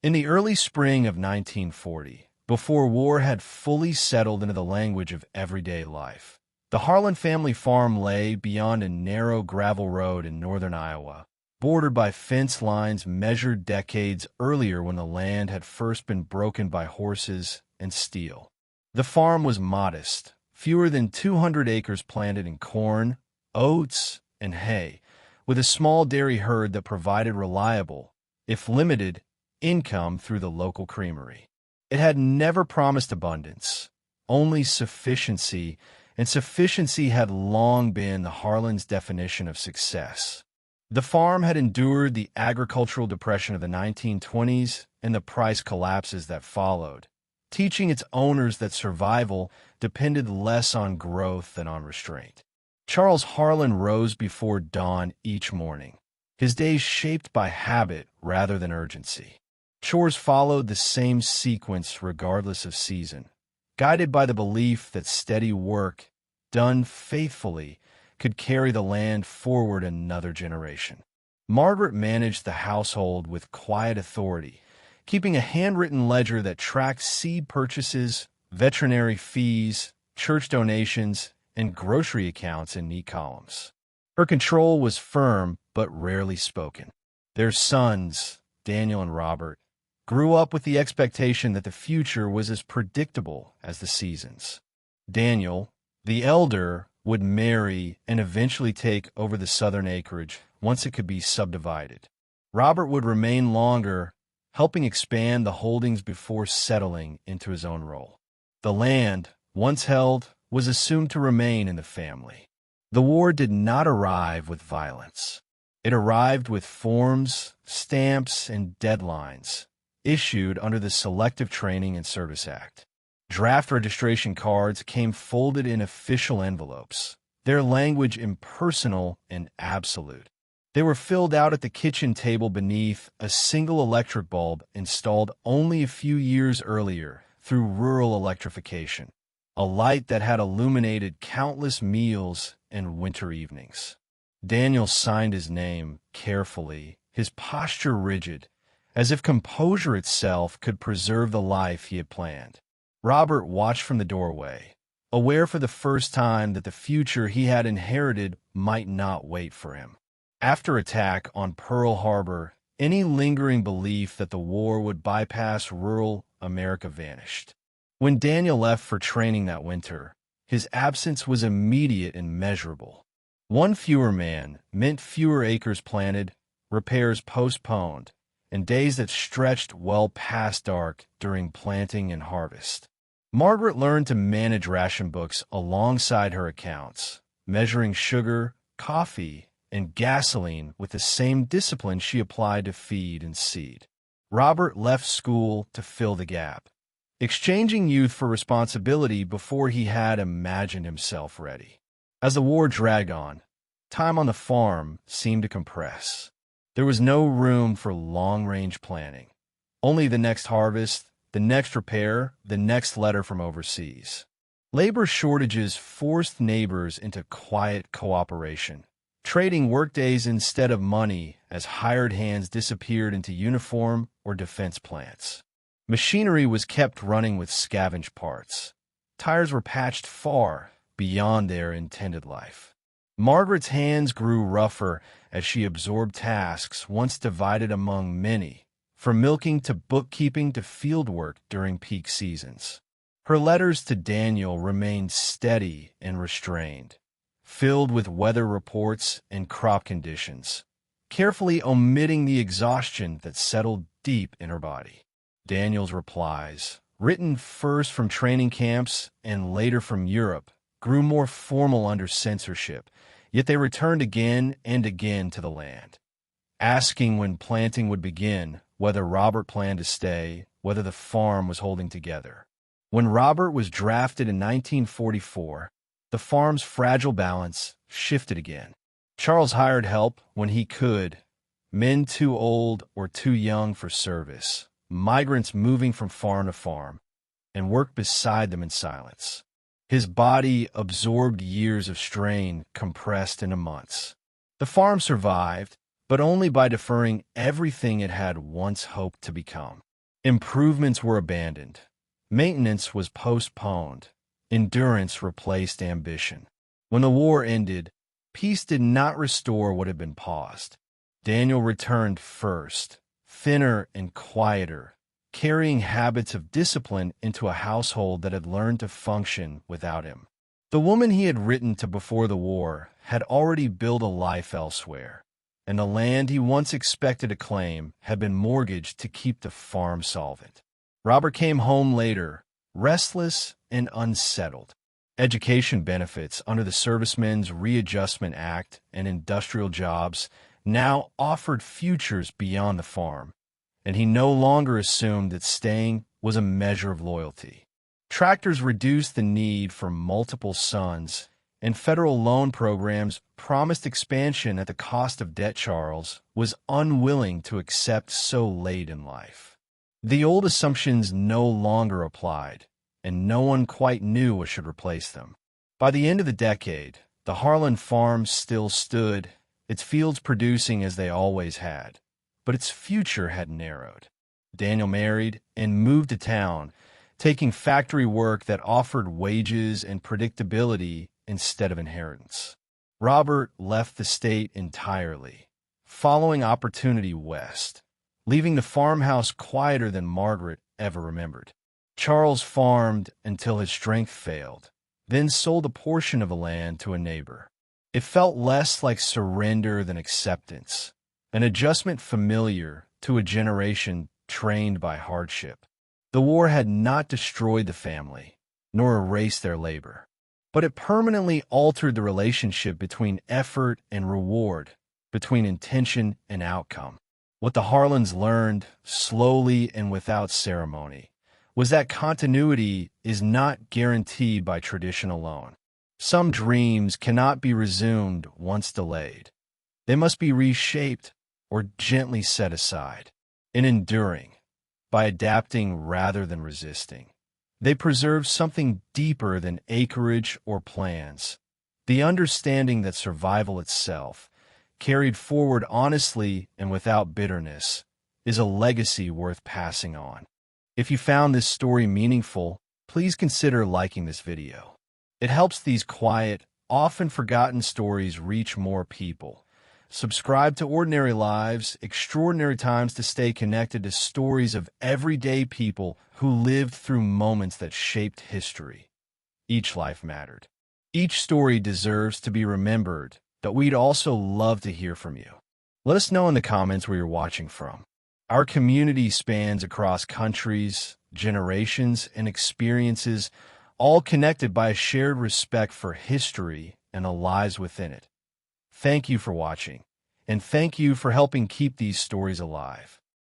In the early spring of 1940, before war had fully settled into the language of everyday life, the Harlan family farm lay beyond a narrow gravel road in northern Iowa, bordered by fence lines measured decades earlier when the land had first been broken by horses and steel. The farm was modest, fewer than 200 acres planted in corn, oats, and hay, with a small dairy herd that provided reliable, if limited, income through the local creamery. It had never promised abundance, only sufficiency, and sufficiency had long been the Harlan's definition of success. The farm had endured the agricultural depression of the 1920s and the price collapses that followed, teaching its owners that survival depended less on growth than on restraint. Charles Harlan rose before dawn each morning, his days shaped by habit rather than urgency. Chores followed the same sequence regardless of season, guided by the belief that steady work, done faithfully, could carry the land forward another generation. Margaret managed the household with quiet authority, keeping a handwritten ledger that tracked seed purchases, veterinary fees, church donations, and grocery accounts in neat columns. Her control was firm but rarely spoken. Their sons, Daniel and Robert, grew up with the expectation that the future was as predictable as the seasons. Daniel, the elder, would marry and eventually take over the southern acreage once it could be subdivided. Robert would remain longer, helping expand the holdings before settling into his own role. The land, once held, was assumed to remain in the family. The war did not arrive with violence. It arrived with forms, stamps, and deadlines issued under the Selective Training and Service Act. Draft registration cards came folded in official envelopes, their language impersonal and absolute. They were filled out at the kitchen table beneath a single electric bulb installed only a few years earlier through rural electrification, a light that had illuminated countless meals and winter evenings. Daniel signed his name carefully, his posture rigid, as if composure itself could preserve the life he had planned. Robert watched from the doorway, aware for the first time that the future he had inherited might not wait for him. After attack on Pearl Harbor, any lingering belief that the war would bypass rural America vanished. When Daniel left for training that winter, his absence was immediate and measurable. One fewer man meant fewer acres planted, repairs postponed, and days that stretched well past dark during planting and harvest. Margaret learned to manage ration books alongside her accounts, measuring sugar, coffee, and gasoline with the same discipline she applied to feed and seed. Robert left school to fill the gap, exchanging youth for responsibility before he had imagined himself ready. As the war dragged on, time on the farm seemed to compress. There was no room for long-range planning. Only the next harvest, the next repair, the next letter from overseas. Labor shortages forced neighbors into quiet cooperation, trading workdays instead of money as hired hands disappeared into uniform or defense plants. Machinery was kept running with scavenged parts. Tires were patched far beyond their intended life. Margaret's hands grew rougher as she absorbed tasks once divided among many, from milking to bookkeeping to fieldwork during peak seasons. Her letters to Daniel remained steady and restrained, filled with weather reports and crop conditions, carefully omitting the exhaustion that settled deep in her body. Daniel's replies, written first from training camps and later from Europe, grew more formal under censorship, yet they returned again and again to the land, asking when planting would begin, whether Robert planned to stay, whether the farm was holding together. When Robert was drafted in 1944, the farm's fragile balance shifted again. Charles hired help when he could, men too old or too young for service, migrants moving from farm to farm, and worked beside them in silence. His body absorbed years of strain compressed into months. The farm survived, but only by deferring everything it had once hoped to become. Improvements were abandoned. Maintenance was postponed. Endurance replaced ambition. When the war ended, peace did not restore what had been paused. Daniel returned first, thinner and quieter, carrying habits of discipline into a household that had learned to function without him. The woman he had written to before the war had already built a life elsewhere, and the land he once expected to claim had been mortgaged to keep the farm solvent. Robert came home later, restless and unsettled. Education benefits under the Servicemen's Readjustment Act and industrial jobs now offered futures beyond the farm, and he no longer assumed that staying was a measure of loyalty. Tractors reduced the need for multiple sons, and federal loan programs promised expansion at the cost of debt. Charles was unwilling to accept so late in life. The old assumptions no longer applied, and no one quite knew what should replace them. By the end of the decade, the Harlan farm still stood, its fields producing as they always had, but its future had narrowed. Daniel married and moved to town, taking factory work that offered wages and predictability instead of inheritance. Robert left the state entirely, following opportunity west, leaving the farmhouse quieter than Margaret ever remembered. Charles farmed until his strength failed, then sold a portion of the land to a neighbor. It felt less like surrender than acceptance, an adjustment familiar to a generation trained by hardship. The war had not destroyed the family, nor erased their labor, but it permanently altered the relationship between effort and reward, between intention and outcome. What the Harlans learned, slowly and without ceremony, was that continuity is not guaranteed by tradition alone. Some dreams cannot be resumed once delayed. They must be reshaped or gently set aside. In enduring, by adapting rather than resisting, they preserve something deeper than acreage or plans, the understanding that survival itself, carried forward honestly and without bitterness, is a legacy worth passing on. If you found this story meaningful, please consider liking this video. It helps these quiet, often forgotten stories reach more people. Subscribe to Ordinary Lives, Extraordinary Times to stay connected to stories of everyday people who lived through moments that shaped history. Each life mattered. Each story deserves to be remembered, but we'd also love to hear from you. Let us know in the comments where you're watching from. Our community spans across countries, generations, and experiences, all connected by a shared respect for history and the lives within it. Thank you for watching, and thank you for helping keep these stories alive.